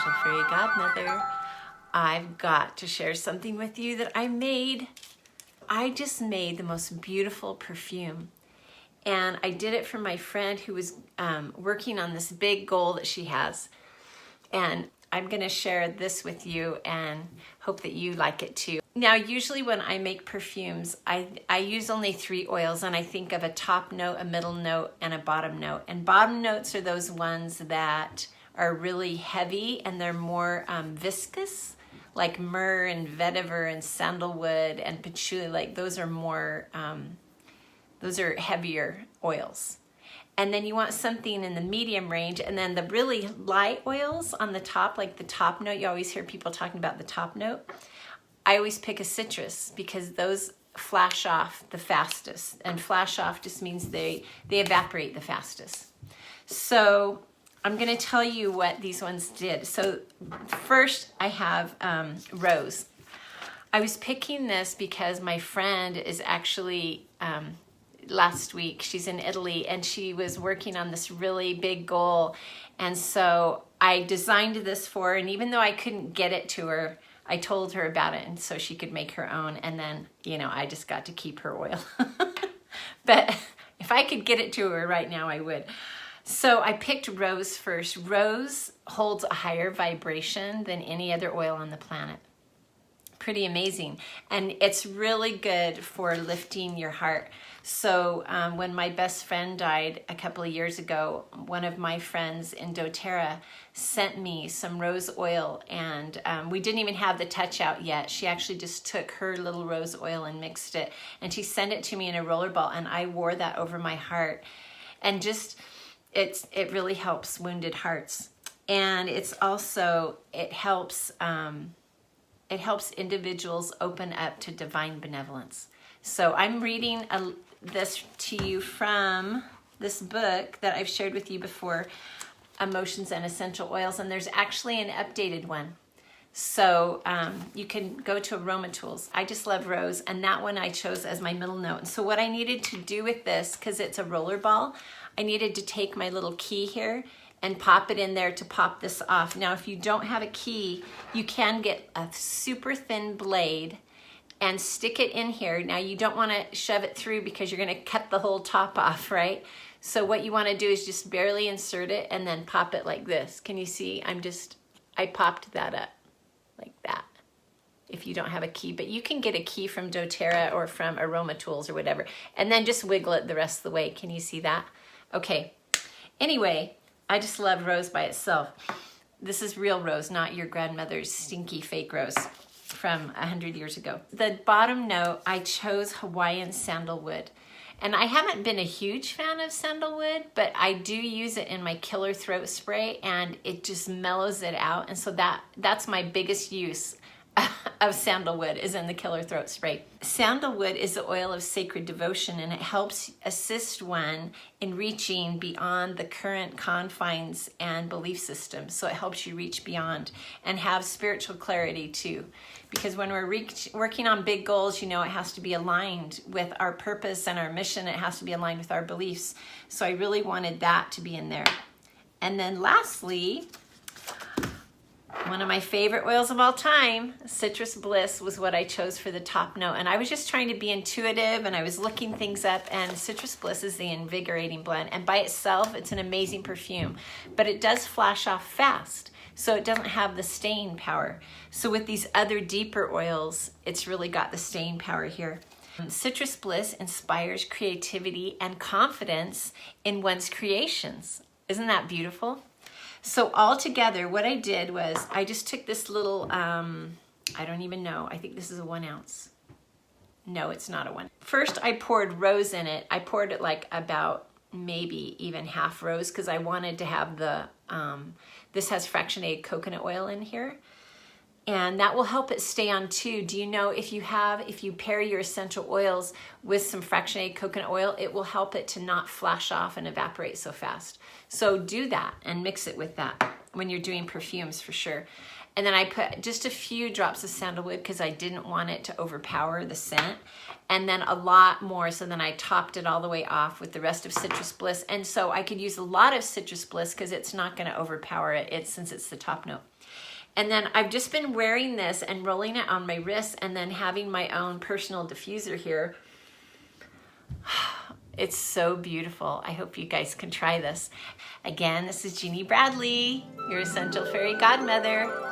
special fairy godmother. I've got to share something with you that I made. I just made the most beautiful perfume. And I did it for my friend who was working on this big goal that she has. And I'm gonna share this with you and hope that you like it too. Now, usually when I make perfumes, I use only 3 oils, and I think of a top note, a middle note, and a bottom note. And bottom notes are those ones that are really heavy and they're more viscous, like myrrh and vetiver and sandalwood and patchouli. Like those are more, those are heavier oils. And then you want something in the medium range, and then the really light oils on the top, like the top note. You always hear people talking about the top note. I always pick a citrus because those flash off the fastest, and flash off just means they evaporate the fastest. So I'm gonna tell you what these ones did. So first I have rose. I was picking this because my friend is actually, last week, she's in Italy, and she was working on this really big goal. And so I designed this for her, and even though I couldn't get it to her, I told her about it, and so she could make her own. And then, you know, I just got to keep her oil. But if I could get it to her right now, I would. So I picked rose first. Rose holds a higher vibration than any other oil on the planet. Pretty amazing. And it's really good for lifting your heart. So when my best friend died a couple of years ago, one of my friends in doTERRA sent me some rose oil, and we didn't even have the touch out yet. She actually just took her little rose oil and mixed it, and she sent it to me in a rollerball, and I wore that over my heart. And just, it really helps wounded hearts. And it's also, it helps individuals open up to divine benevolence. So I'm reading this to you from this book that I've shared with you before, Emotions and Essential Oils, and there's actually an updated one. So you can go to Aroma Tools. I just love rose, and that one I chose as my middle note. And so what I needed to do with this, because it's a rollerball, I needed to take my little key here and pop it in there to pop this off. Now, if you don't have a key, you can get a super thin blade and stick it in here. Now, you don't want to shove it through because you're going to cut the whole top off, right? So what you want to do is just barely insert it and then pop it like this. Can you see? I popped that up like that if you don't have a key. But you can get a key from doTERRA or from Aroma Tools or whatever, and then just wiggle it the rest of the way. Can you see that? Okay. Anyway, I just love rose by itself. This is real rose, not your grandmother's stinky fake rose from 100 years ago. The bottom note, I chose Hawaiian sandalwood. And I haven't been a huge fan of sandalwood, but I do use it in my killer throat spray, and it just mellows it out. And so that's my biggest use of sandalwood, is in the killer throat spray. Sandalwood is the oil of sacred devotion, and it helps assist one in reaching beyond the current confines and belief systems. So it helps you reach beyond and have spiritual clarity too. Because when we're working on big goals, you know, it has to be aligned with our purpose and our mission. It has to be aligned with our beliefs. So I really wanted that to be in there. And then lastly, one of my favorite oils of all time, Citrus Bliss, was what I chose for the top note. And I was just trying to be intuitive, and I was looking things up, and Citrus Bliss is the invigorating blend. And by itself, it's an amazing perfume, but it does flash off fast, so it doesn't have the staying power. So with these other deeper oils, it's really got the staying power here. Citrus Bliss inspires creativity and confidence in one's creations. Isn't that beautiful? So all together, what I did was I just took this little, I don't even know, I think this is a 1 ounce. No, it's not a 1. First, I poured rose in it. I poured it like about maybe even half rose, because I wanted to have the, this has fractionated coconut oil in here. And that will help it stay on too. Do you know, if you pair your essential oils with some fractionated coconut oil, it will help it to not flash off and evaporate so fast. So do that and mix it with that when you're doing perfumes for sure. And then I put just a few drops of sandalwood because I didn't want it to overpower the scent. And then a lot more, so then I topped it all the way off with the rest of Citrus Bliss. And so I could use a lot of Citrus Bliss because it's not going to overpower it, since it's the top note. And then I've just been wearing this and rolling it on my wrist and then having my own personal diffuser here. It's so beautiful. I hope you guys can try this. Again, this is Jeannie Bradley, your Essential Fairy Godmother.